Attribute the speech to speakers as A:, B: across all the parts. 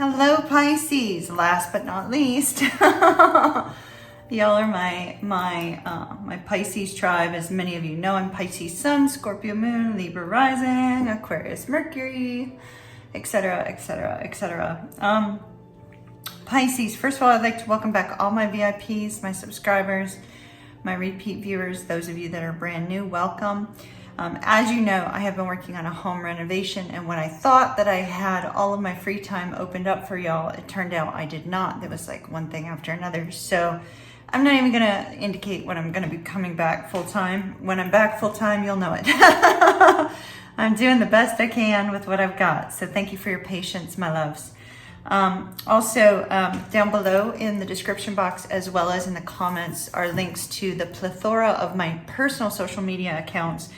A: Hello Pisces, last but not least. Y'all are my Pisces tribe. As many of you know, I'm Pisces Sun, Scorpio Moon, Libra Rising, Aquarius Mercury, etc, etc, etc. Pisces, first of all, I'd like to welcome back all my VIPs, my subscribers, my repeat viewers, those of you that are brand new, welcome. As you know, I have been working on a home renovation, and when I thought that I had all of my free time opened up for y'all, it turned out I did not. There was like one thing after another. So I'm not even gonna indicate when I'm gonna be coming back full time. When I'm back full time, you'll know it. I'm doing the best I can with what I've got. So thank you for your patience, my loves. Also, down below in the description box, as well as in the comments, are links to the plethora of my personal social media accounts.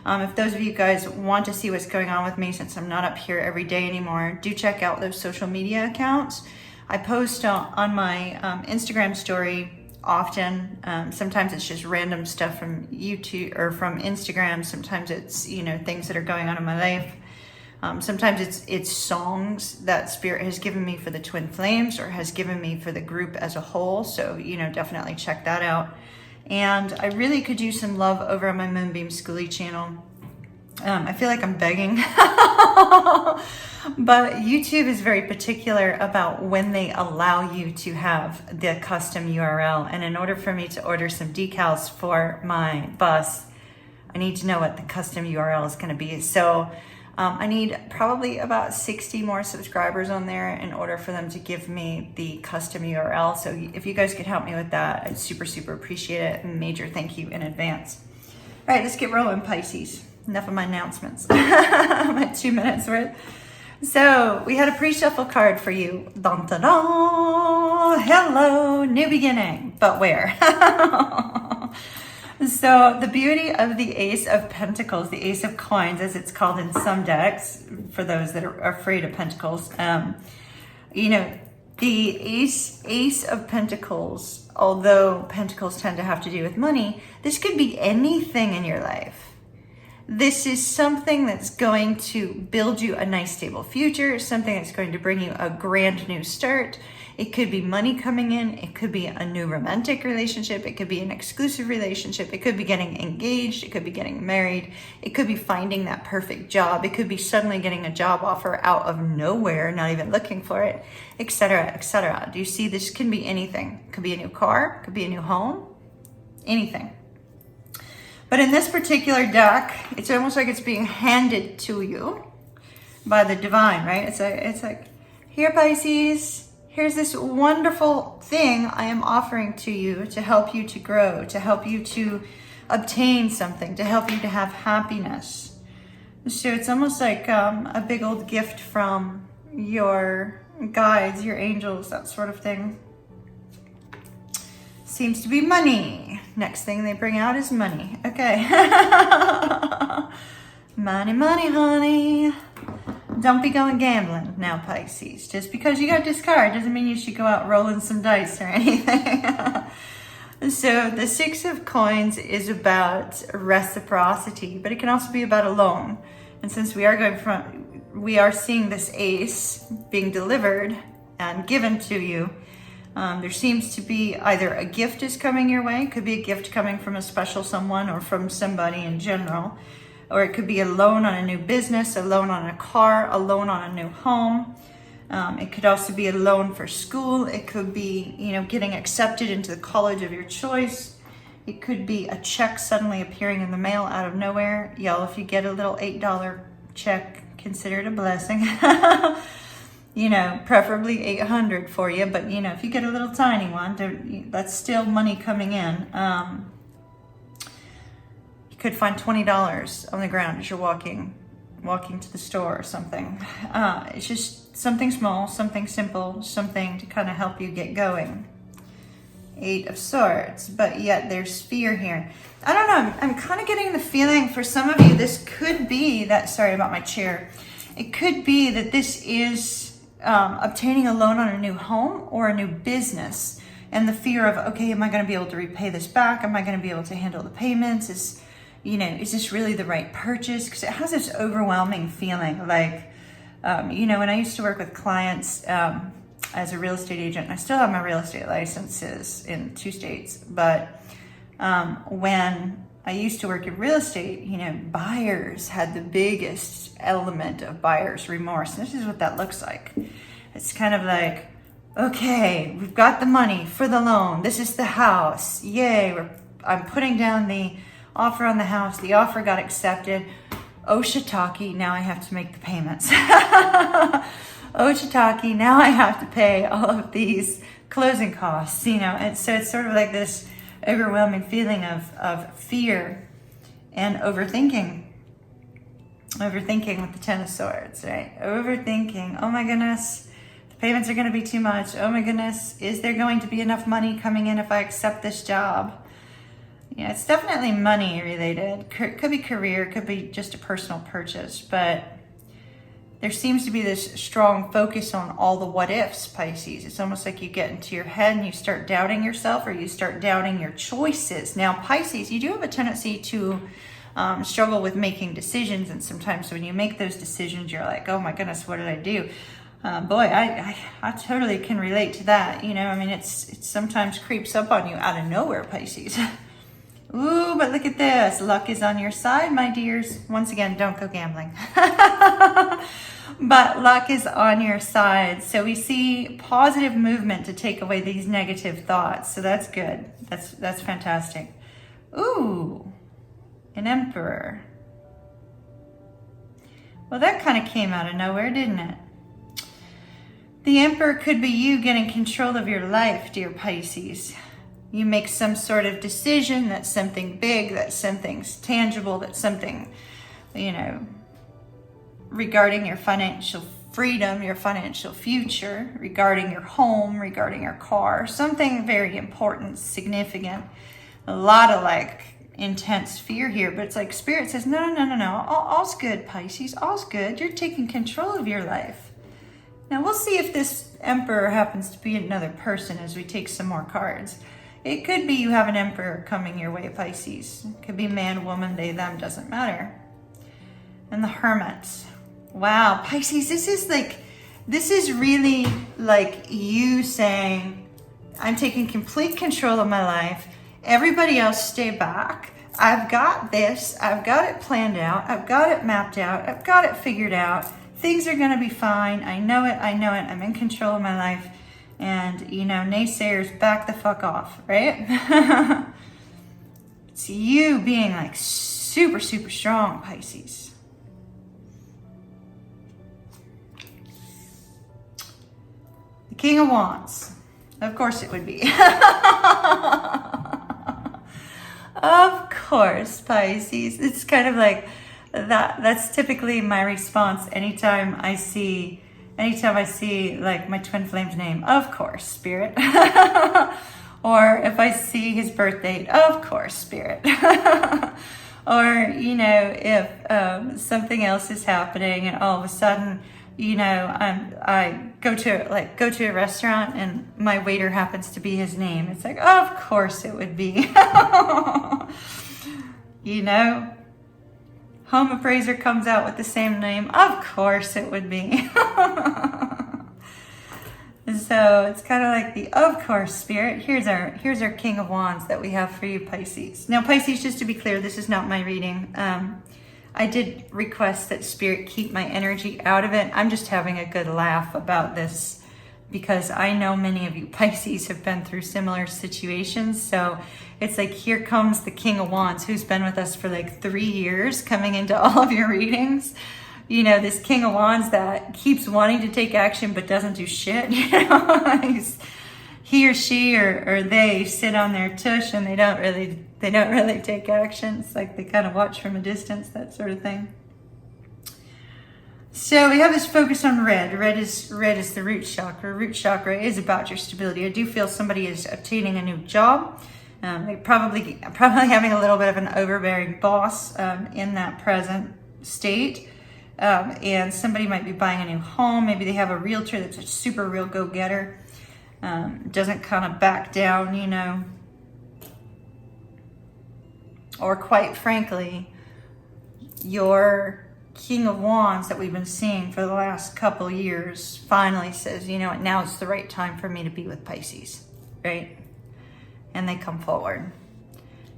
A: If those of you guys want to see what's going on with me, since I'm not up here every day anymore, do check out those social media accounts. I post on my Instagram story often. Sometimes it's just random stuff from YouTube or from Instagram. Sometimes it's, you know, things that are going on in my life. Sometimes it's songs that Spirit has given me for the Twin Flames or has given me for the group as a whole. So, you know, definitely check that out. And I really could use some love over on my Moonbeam Schoolie channel. I feel like I'm begging, but YouTube is very particular about when they allow you to have the custom URL. And in order for me to order some decals for my bus, I need to know what the custom URL is going to be. So I need probably about 60 more subscribers on there in order for them to give me the custom URL. So if you guys could help me with that, I'd super appreciate it. And major thank you in advance. All right, let's get rolling, Pisces. Enough of my announcements. My 2 minutes worth. So we had a pre-shuffle card for you. Dun, dun, dun. Hello, new beginning, but where? So the beauty of the Ace of Pentacles, the Ace of Coins, as it's called in some decks, for those that are afraid of Pentacles, you know, the Ace of Pentacles, although Pentacles tend to have to do with money, this could be anything in your life. This is something that's going to build you a nice stable future, something that's going to bring you a grand new start. It could be money coming in. It could be a new romantic relationship. It could be an exclusive relationship. It could be getting engaged. It could be getting married. It could be finding that perfect job. It could be suddenly getting a job offer out of nowhere, not even looking for it, etc., etc. Do you see? This can be anything. It could be a new car. It could be a new home. Anything. But in this particular deck, it's almost like it's being handed to you by the divine, right? It's like, here, Pisces. Here's this wonderful thing I am offering to you to help you to grow, to help you to obtain something, to help you to have happiness. So it's almost like a big old gift from your guides, your angels, that sort of thing. Seems to be money. Next thing they bring out is money. Okay. Money, money, honey. Don't be going gambling now, Pisces. Just because you got this card doesn't mean you should go out rolling some dice or anything. So the Six of Coins is about reciprocity, but it can also be about a loan. And since we are seeing this ace being delivered and given to you, there seems to be either a gift is coming your way. It could be a gift coming from a special someone or from somebody in general. Or it could be a loan on a new business, a loan on a car, a loan on a new home. It could also be a loan for school. It could be, you know, getting accepted into the college of your choice. It could be a check suddenly appearing in the mail out of nowhere. Y'all, if you get a little $8 check, consider it a blessing. You know, preferably 800 for you. But, you know, if you get a little tiny one, that's still money coming in. Could find $20 on the ground as you're walking to the store or something. It's just something small, something simple, something to kind of help you get going. Eight of Swords, but yet there's fear here. I don't know, I'm kind of getting the feeling for some of you, this could be that, sorry about my chair. It could be that this is obtaining a loan on a new home or a new business. And the fear of, okay, am I going to be able to repay this back? Am I going to be able to handle the payments? Is this really the right purchase? Because it has this overwhelming feeling like You know, when I used to work with clients as a real estate agent, and I still have my real estate licenses in 2 states, but when I used to work in real estate, you know, buyers had the biggest element of buyer's remorse. And this is what that looks like. It's kind of like, okay, we've got the money for the loan. This is the house. Yay, I'm putting down the offer on the house. The offer got accepted. Oh, shiitake, now I have to make the payments. Oh, shiitake, now I have to pay all of these closing costs, you know. And so it's sort of like this overwhelming feeling of fear and overthinking. Overthinking with the Ten of Swords, right? Overthinking, oh my goodness, the payments are going to be too much. Oh my goodness, is there going to be enough money coming in if I accept this job? Yeah, it's definitely money related. Could be career, could be just a personal purchase, but there seems to be this strong focus on all the what ifs, Pisces. It's almost like you get into your head and you start doubting yourself, or you start doubting your choices. Now, Pisces, you do have a tendency to struggle with making decisions, and sometimes when you make those decisions, you're like, oh my goodness, what did I do? Boy, I totally can relate to that. You know, I mean, it sometimes creeps up on you out of nowhere, Pisces. Ooh, but look at this. Luck is on your side, my dears. Once again, don't go gambling. But luck is on your side. So we see positive movement to take away these negative thoughts. So that's good. That's fantastic. Ooh, an Emperor. Well, that kind of came out of nowhere, didn't it? The Emperor could be you getting control of your life, dear Pisces. You make some sort of decision, that's something big, that's something tangible, that's something, you know, regarding your financial freedom, your financial future, regarding your home, regarding your car, something very important, significant. A lot of like intense fear here, but it's like Spirit says, no, all's good, Pisces, all's good. You're taking control of your life. Now we'll see if this Emperor happens to be another person as we take some more cards. It could be you have an Emperor coming your way, Pisces. It could be man, woman, they, them, doesn't matter. And the Hermit. Wow, Pisces, this is really like you saying, I'm taking complete control of my life. Everybody else stay back. I've got this. I've got it planned out. I've got it mapped out. I've got it figured out. Things are going to be fine. I know it. I'm in control of my life. And, you know, naysayers, back the fuck off, right? It's you being like super, super strong, Pisces. The King of Wands. Of course it would be. Of course, Pisces. It's kind of like that. That's typically my response anytime I see like my twin flame's name. Of course, Spirit. Or if I see his birth date, of course, Spirit. Or, you know, if something else is happening and all of a sudden, you know, I go to a restaurant and my waiter happens to be his name. It's like, of course it would be. You know, home appraiser comes out with the same name. Of course it would be. So it's kind of like the of course Spirit. Here's our King of Wands that we have for you, Pisces. Now, Pisces, just to be clear, this is not my reading. I did request that Spirit keep my energy out of it. I'm just having a good laugh about this because I know many of you Pisces have been through similar situations. So it's like, here comes the King of Wands who's been with us for like 3 years coming into all of your readings. You know, this King of Wands that keeps wanting to take action but doesn't do shit. You know, he or she or they sit on their tush and they don't really take action. It's like they kind of watch from a distance, that sort of thing. So we have this focus on red. Red is the root chakra. Root chakra is about your stability. I do feel somebody is obtaining a new job. They probably having a little bit of an overbearing boss in that present state. And somebody might be buying a new home. Maybe they have a realtor that's a super real go-getter. Doesn't kind of back down, you know. Or quite frankly, your King of Wands that we've been seeing for the last couple years finally says, you know what, now it's the right time for me to be with Pisces, right? And they come forward.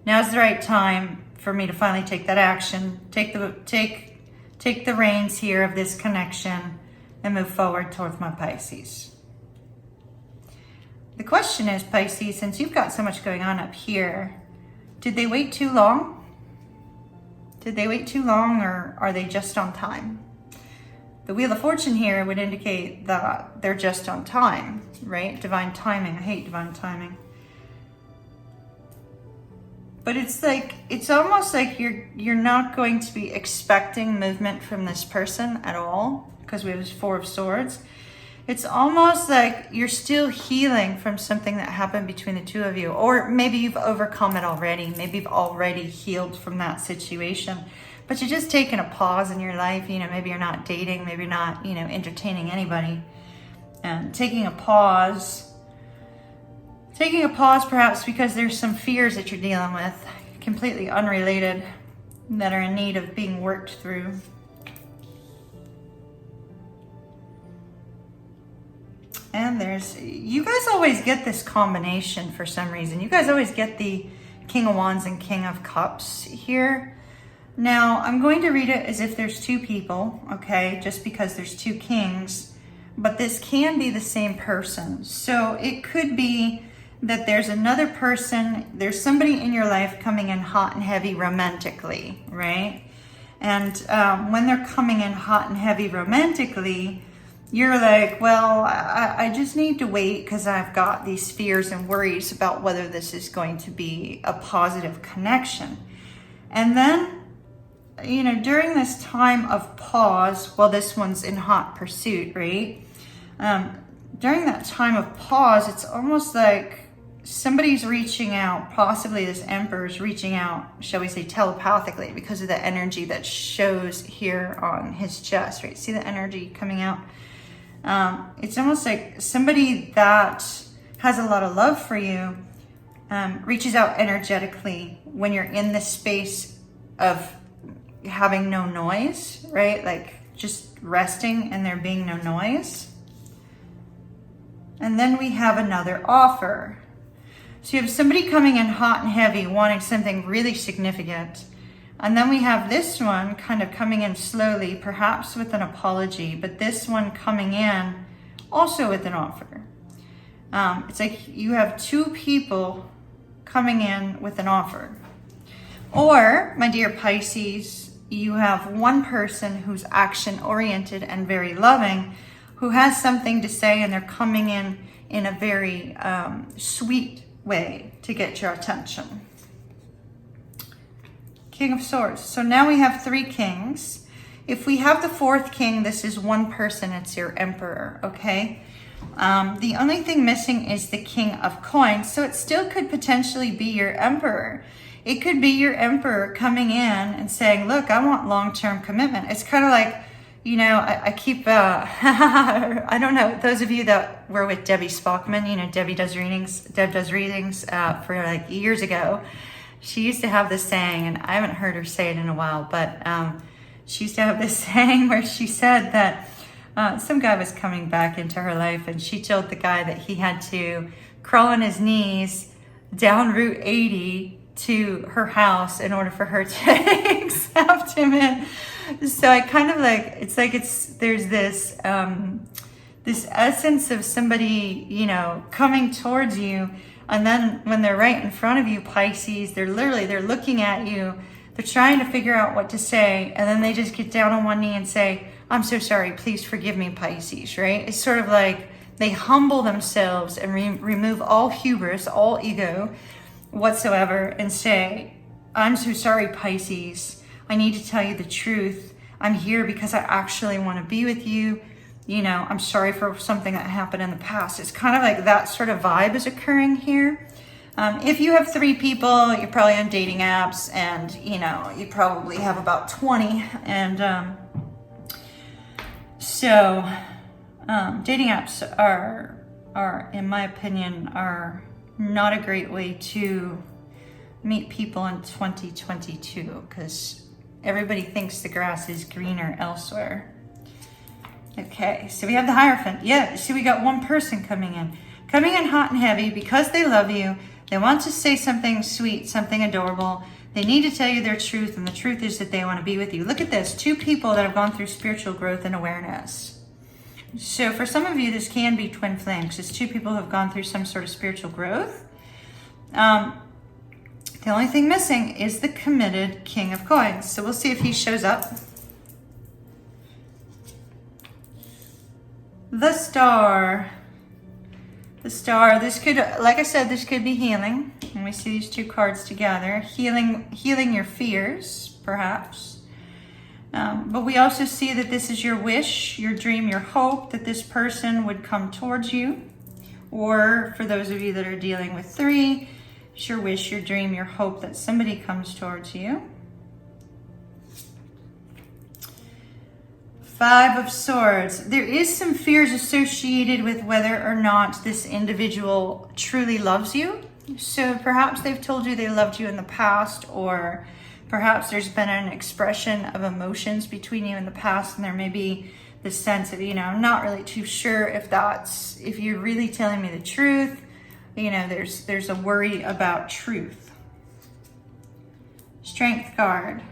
A: Now's the right time for me to finally take that action, take the reins here of this connection and move forward towards my Pisces. The question is, Pisces, since you've got so much going on up here, did they wait too long? Did they wait too long, or are they just on time? The Wheel of Fortune here would indicate that they're just on time, right? Divine timing. I hate divine timing. But it's like, it's almost like you're not going to be expecting movement from this person at all, because we have this Four of Swords. It's almost like you're still healing from something that happened between the two of you. Or maybe you've overcome it already. Maybe you've already healed from that situation. But you're just taking a pause in your life. You know, maybe you're not dating. Maybe you're not, you know, entertaining anybody. And taking a pause. Taking a pause perhaps because there's some fears that you're dealing with, completely unrelated, that are in need of being worked through. And you guys always get this combination for some reason. You guys always get the King of Wands and King of Cups here. Now, I'm going to read it as if there's two people, okay? Just because there's two kings. But this can be the same person. So it could be that there's another person, there's somebody in your life coming in hot and heavy romantically, right? And when they're coming in hot and heavy romantically, you're like, well, I just need to wait because I've got these fears and worries about whether this is going to be a positive connection. And then, you know, during this time of pause, well, this one's in hot pursuit, right? During that time of pause, it's almost like somebody's reaching out, possibly this Emperor's reaching out, shall we say telepathically, because of the energy that shows here on his chest, right? See the energy coming out? It's almost like somebody that has a lot of love for you reaches out energetically when you're in this space of having no noise, right? Like just resting and there being no noise. And then we have another offer. So you have somebody coming in hot and heavy, wanting something really significant. And then we have this one kind of coming in slowly, perhaps with an apology, but this one coming in also with an offer. It's like you have two people coming in with an offer. Or, my dear Pisces, you have one person who's action-oriented and very loving, who has something to say, and they're coming in a very sweet way to get your attention. King of Swords. So now we have three kings. If we have the fourth king, this is one person. It's your Emperor, okay? The only thing missing is the King of Coins. So it still could potentially be your Emperor. It could be your Emperor coming in and saying, look, I want long-term commitment. It's kind of like, you know, I keep, I don't know, those of you that were with Debbie Spockman, you know, Deb does readings for like years ago. She used to have this saying, and I haven't heard her say it in a while, but she used to have this saying where she said that some guy was coming back into her life, and she told the guy that he had to crawl on his knees down Route 80 to her house in order for her to accept him in. So I kind of like, there's this this essence of somebody, you know, coming towards you. And then when they're right in front of you, Pisces, they're looking at you. They're trying to figure out what to say. And then they just get down on one knee and say, I'm so sorry, please forgive me, Pisces, right? It's sort of like they humble themselves and remove all hubris, all ego whatsoever, and say, I'm so sorry, Pisces. I need to tell you the truth. I'm here because I actually want to be with you. You know, I'm sorry for something that happened in the past. It's kind of like that sort of vibe is occurring here. If you have three people, you're probably on dating apps, and, you know, you probably have about 20. And so dating apps are, in my opinion, are not a great way to meet people in 2022, because Everybody thinks the grass is greener elsewhere. Okay, so we have the Hierophant. Yeah, so we got one person coming in hot and heavy because they love you. They want to say something sweet, something adorable. They need to tell you their truth, and the truth is that they want to be with you. Look at this, 2 people that have gone through spiritual growth and awareness. So for some of you, this can be twin flames. It's 2 people who have gone through some sort of spiritual growth. The only thing missing is the committed King of Coins. So we'll see if he shows up. The Star. The Star. This could, like I said, this could be healing. And we see these 2 cards together. Healing your fears, perhaps. But we also see that this is your wish, your dream, your hope that this person would come towards you. Or for those of you that are dealing with 3, it's your wish, your dream, your hope that somebody comes towards you. 5 of Swords. There is some fears associated with whether or not this individual truly loves you. So perhaps they've told you they loved you in the past, or perhaps there's been an expression of emotions between you in the past, and there may be the sense of, I'm not really too sure if you're really telling me the truth. There's a worry about truth. Strength card.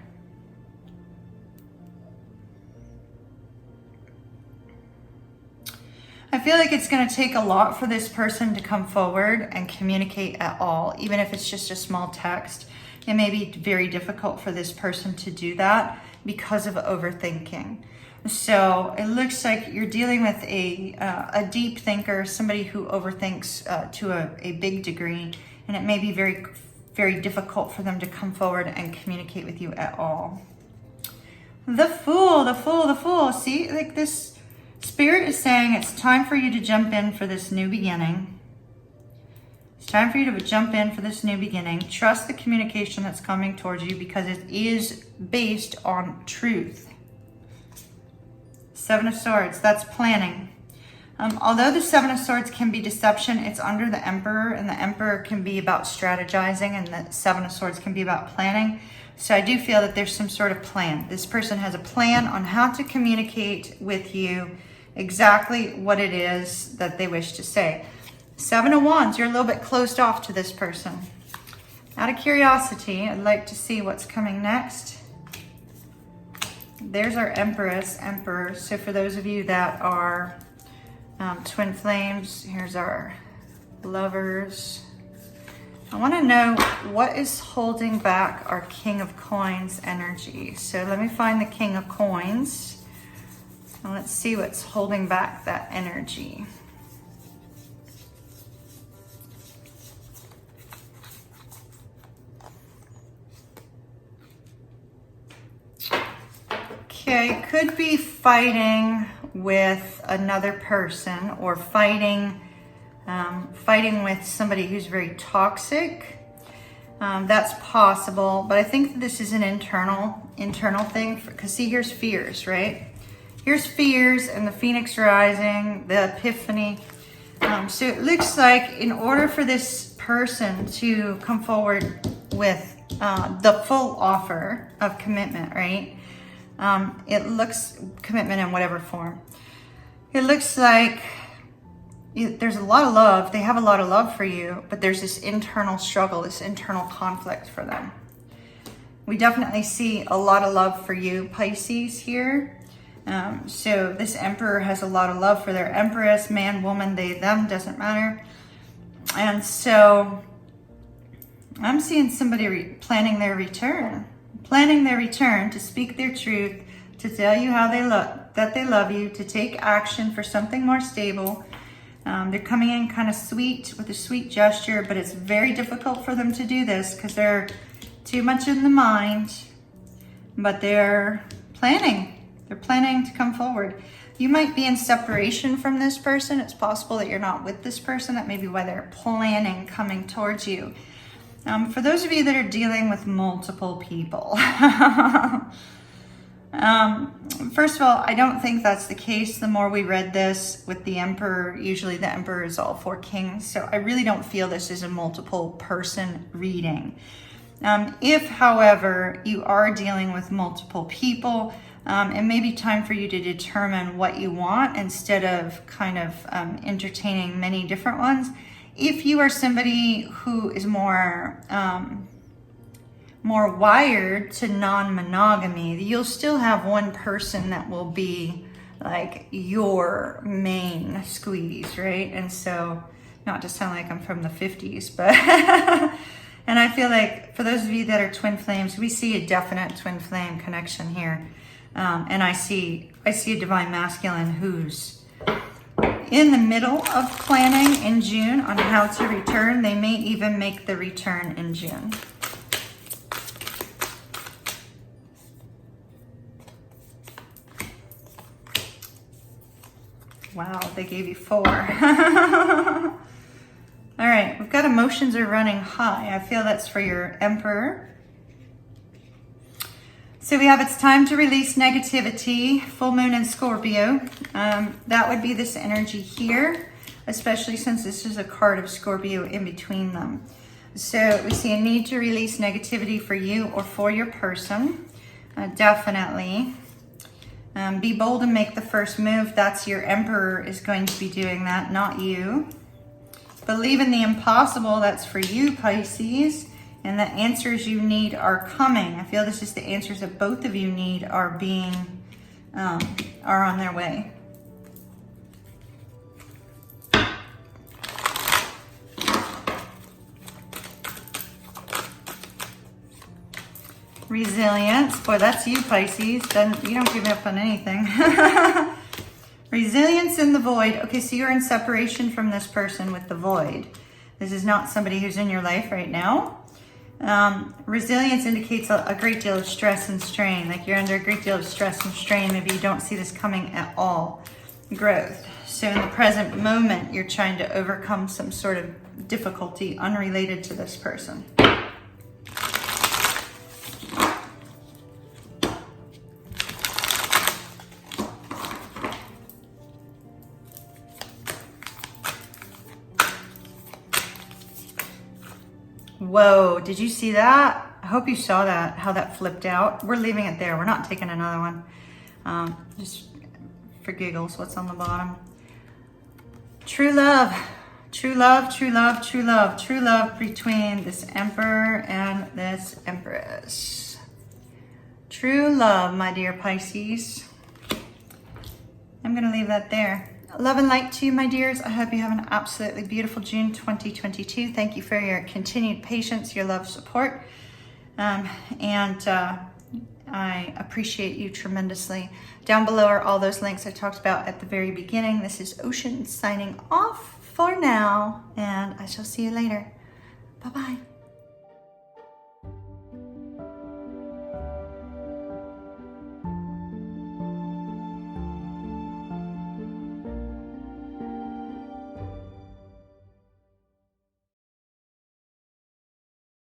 A: I feel like it's going to take a lot for this person to come forward and communicate at all, even if it's just a small text. It may be very difficult for this person to do that because of overthinking. So it looks like you're dealing with a deep thinker, somebody who overthinks to a big degree, and it may be very, very difficult for them to come forward and communicate with you at all. The Fool, the Fool, the Fool. See, like this Spirit is saying it's time for you to jump in for this new beginning. It's time for you to jump in for this new beginning. Trust the communication that's coming towards you because it is based on truth. 7 of Swords, that's planning. Although the 7 of Swords can be deception, it's under the Emperor, and the Emperor can be about strategizing, and the 7 of Swords can be about planning. So I do feel that there's some sort of plan. This person has a plan on how to communicate with you exactly what it is that they wish to say. 7 of Wands, you're a little bit closed off to this person. Out of curiosity, I'd like to see what's coming next. There's our Empress, Emperor. So for those of you that are twin flames, here's our Lovers. I want to know what is holding back our King of Coins energy. So let me find the King of Coins. And let's see what's holding back that energy. Okay, could be fighting with another person, or fighting with somebody who's very toxic. That's possible, but I think that this is an internal thing, because see, here's fears, right? Here's fears and the Phoenix rising, the Epiphany. So it looks like in order for this person to come forward with the full offer of commitment, right? It looks, commitment in whatever form. It looks like there's a lot of love. They have a lot of love for you, but there's this internal struggle, this internal conflict for them. We definitely see a lot of love for you, Pisces, here. So this Emperor has a lot of love for their Empress, man, woman, they, them, doesn't matter. And so I'm seeing somebody planning their return to speak their truth, to tell you how that they love you, to take action for something more stable. They're coming in kind of sweet with a sweet gesture, but it's very difficult for them to do this because they're too much in the mind, but they're planning. They're planning to come forward. You might be in separation from this person. It's possible that you're not with this person. That may be why they're planning coming towards you. For those of you that are dealing with multiple people, first of all, I don't think that's the case. The more we read this with the Emperor, usually the Emperor is all 4 kings. So I really don't feel this is a multiple person reading. If, however, you are dealing with multiple people, it may be time for you to determine what you want instead of kind of entertaining many different ones. If you are somebody who is more wired to non-monogamy, you'll still have one person that will be like your main squeeze, right? And so, not to sound like I'm from the 50s, but and I feel like for those of you that are twin flames, we see a definite twin flame connection here. And I see a divine masculine who's in the middle of planning in June on how to return. They may even make the return in June. Wow, they gave you 4. All right, we've got emotions are running high. I feel that's for your Emperor. So we have it's time to release negativity, full moon in Scorpio. That would be this energy here, especially since this is a card of Scorpio in between them. So we see a need to release negativity for you or for your person. Definitely. Be bold and make the first move. That's your Emperor is going to be doing that, not you. Believe in the impossible. That's for you, Pisces. And the answers you need are coming. I feel this is the answers that both of you need are on their way. Resilience. Boy, that's you, Pisces. Then you don't give up on anything. Resilience in the void. Okay, so you're in separation from this person with the void. This is not somebody who's in your life right now. Resilience indicates a great deal of stress and strain. Like you're under a great deal of stress and strain. Maybe you don't see this coming at all. Growth. So in the present moment, you're trying to overcome some sort of difficulty unrelated to this person. Whoa, did you see that? I hope you saw that, how that flipped out. We're leaving it there. We're not taking another one. Just for giggles, what's on the bottom? True love. True love, true love, true love. True love between this Emperor and this Empress. True love, my dear Pisces. I'm going to leave that there. Love and light to you, my dears. I hope you have an absolutely beautiful June 2022. Thank you for your continued patience, your love, support. I appreciate you tremendously. Down below are all those links I talked about at the very beginning. This is Ocean signing off for now, and I shall see you later. Bye-bye.